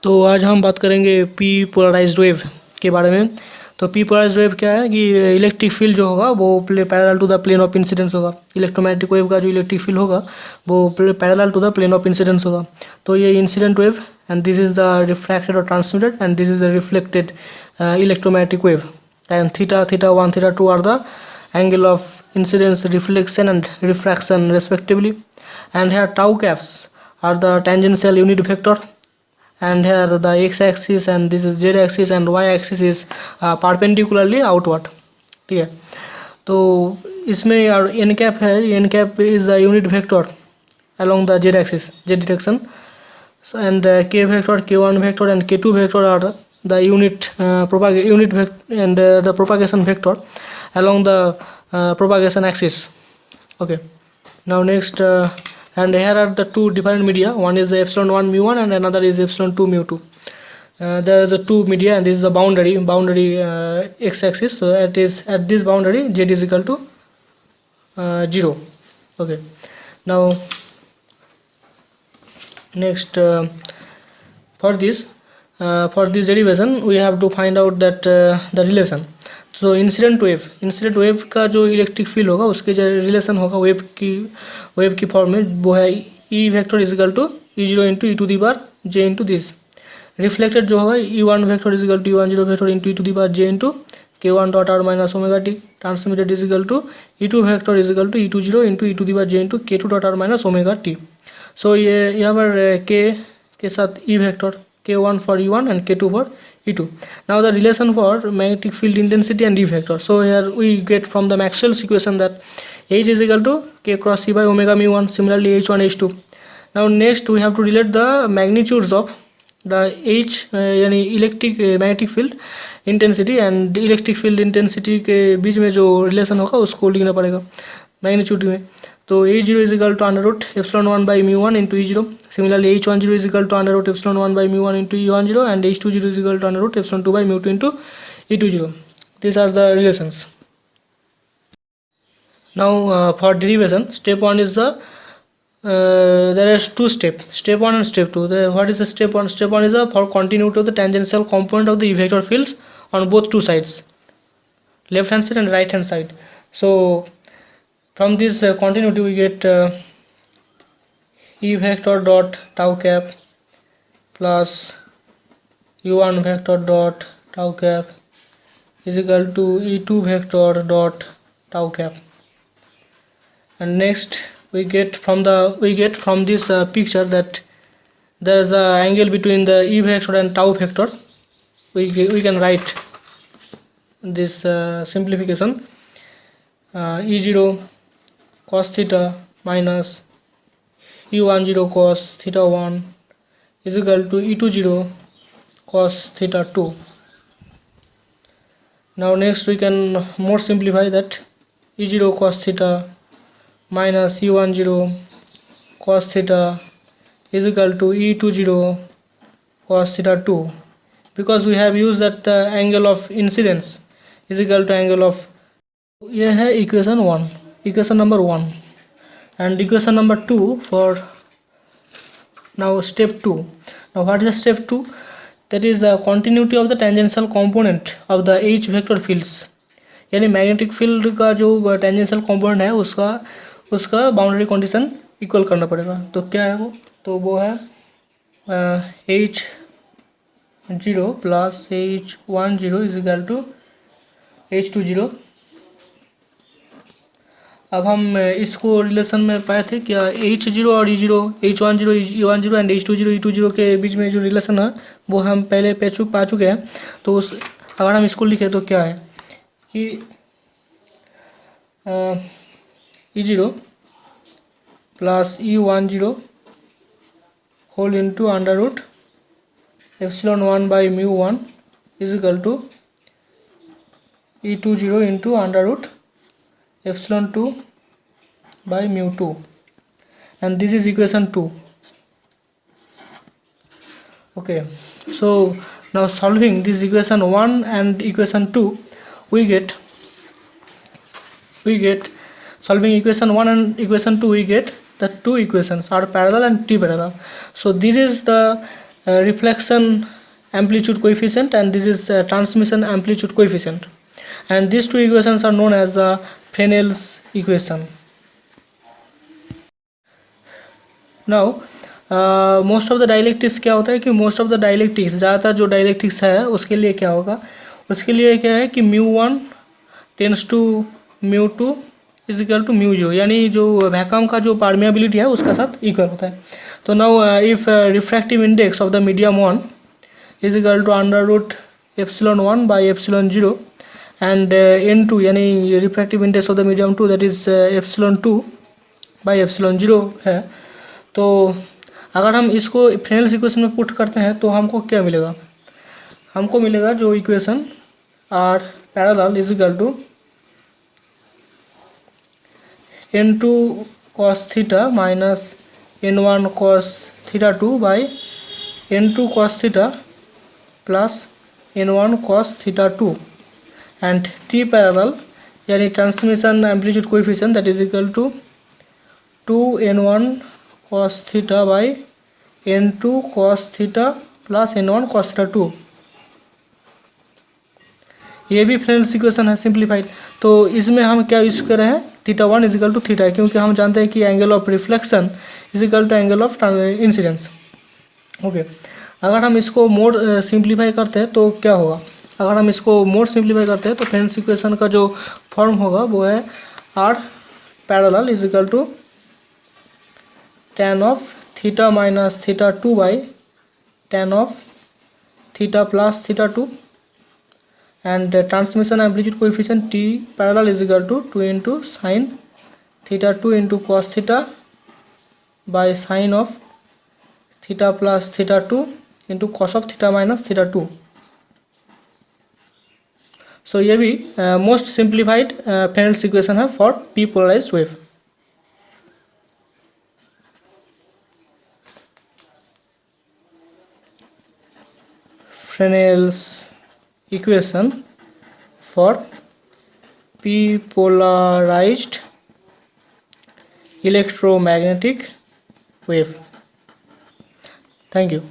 तो आज हम बात करेंगे पी पोलराइज्ड वेव के बारे में। तो पी पोलराइज्ड वेव क्या है कि इलेक्ट्रिक फील्ड जो होगा वो parallel to the plane of incidence होगा। इलेक्ट्रोमैग्नेटिक वेव का जो इलेक्ट्रिक फील्ड होगा वो parallel to the plane of incidence होगा। तो ये incident wave and this is the refracted और transmitted and this is the reflected electromagnetic wave and theta theta 1 theta 2 are the angle of incidence, reflection and refraction respectively, and here tau caps are the tangential unit vector, and here the x-axis and this is z-axis and y-axis is perpendicularly outward। ठीक है, तो इसमें यार n cap है, n cap is a unit vector along the z-axis, z direction, so and k vector, k1 vector and k2 vector are the unit the propagation vector along the propagation axis। Okay, now next and here are the two different media, one is the epsilon 1 mu 1 and another is epsilon 2 mu 2। there are the two media and this is the boundary x-axis, so it is at this boundary z is equal to 0। Okay, now next for this derivation we have to find out that the relation। तो incident wave का जो electric field होगा उसके जो relation होगा wave की form में वो है E vector is equal to E zero into E to the bar j into this. Reflected जो होगा E one vector is equal to E one zero vector into E to the bar j into k one dot r minus omega t. Transmitted is equal to E two vector is equal to E two zero into E to the bar j into k two dot r minus omega t. So ये यहाँ पर k साथ E vector k1 for e1 and k2 for e2। now the relation for magnetic field intensity and E vector, so here we get from the Maxwell's equation that H is equal to k cross E by omega mu1, similarly H1 H2। now next we have to relate the magnitudes of the H यानी electric magnetic field intensity and electric field intensity के बीच में जो relation होगा उसको लिखना पड़ेगा magnitude में। तो A zero is equal to under root epsilon 1 by mu 1 into E zero. Similarly H one zero is equal to under root epsilon 1 by mu 1 into E one zero and H two zero is equal to under root epsilon 2 by mu 2 into E two zero. This are the relations. Now for derivation step 1 is the there is two step 1 and step 2। what is the step 1? step 1 is for continuity of the tangential component of the E vector fields on both two sides, left hand side and right hand side। so from this continuity we get E vector dot tau cap plus U1 vector dot tau cap is equal to E2 vector dot tau cap। and next we get from this picture that there is an angle between the E vector and tau vector। we can write this simplification E0 cos theta minus E10 cos theta 1 is equal to E20 cos theta 2। now next we can more simplify that E0 cos theta minus E10 cos theta is equal to E20 cos theta 2, because we have used that the angle of incidence is equal to angle of, यह है equation 1, equation number 1। and equation number 2 for now step 2। now what is step 2? that is the continuity of the tangential component of the H vector fields, यानी magnetic field का जो tangential component है उसका boundary condition equal करना पड़ेगा। तो क्या है वो? तो वो है H0 plus H10 is equal to H20। अब हम इसको रिलेशन में पाए थे क्या H0 और E0, H10 E10 and H20 E20 के बीच में जो रिलेशन है वो हम पहले पा चुके हैं। तो अगर हम इसको लिखें तो क्या है कि E0 plus E10 whole into under root epsilon 1 by mu 1 is equal to E20 into under root epsilon 2 by mu 2, and this is equation 2। okay, so now solving this equation 1 and equation 2 we get solving equation 1 and equation 2 we get the two equations are parallel and T parallel। so this is the reflection amplitude coefficient, and this is transmission amplitude coefficient, and these two equations are known as the Fresnel's equation. Now most of the dielectrics क्या होता है कि most of the dielectrics, ज़्यादातर जो dielectrics है उसके लिए क्या होगा, उसके लिए क्या है कि μ1 tends to μ2 is equal to μ0, यानी जो वैक्यूम का जो परमेबिलिटी है उसका साथ इक्वल होता है. तो now if refractive index of the medium 1 is equal to √ε1 by ε0 and n2 यानी refractive index of the medium 2 that is ε2 by ε0 है. तो अगर हम इसको फ्रेनेल्स इक्वेशन में पुट करते हैं तो हमको क्या मिलेगा, हमको मिलेगा जो equation r parallel is equal to n2 cos theta minus n1 cos theta 2 by n2 cos theta plus n1 cos theta 2 and t parallel यानी transmission amplitude coefficient that is equal to 2n1 cos theta by n2 cos theta plus n1 cos theta 2. ये भी फ्रेनेल्स equation है simplified. तो इसमें हम क्या use कर रहे हैं, theta 1 is equal to theta, क्योंकि हम जानते हैं कि angle of reflection is equal to angle of incidence. Okay, अगर हम इसको मोर सिंप्लीफाई करते हैं तो क्या होगा, अगर हम इसको मोर सिंप्लीफाई करते हैं तो फ्रेनेल्स इक्वेशन का जो फॉर्म होगा वो है r parallel is equal to tan of theta minus theta 2 by tan of theta plus theta 2 and transmission amplitude coefficient t parallel is equal to 2 into sine theta 2 into cos theta by sine of theta plus theta 2 into cos of theta minus theta 2. So ये भी most simplified Fresnel's equation है for p polarized wave. Fresnel's equation for p polarized electromagnetic wave. Thank you.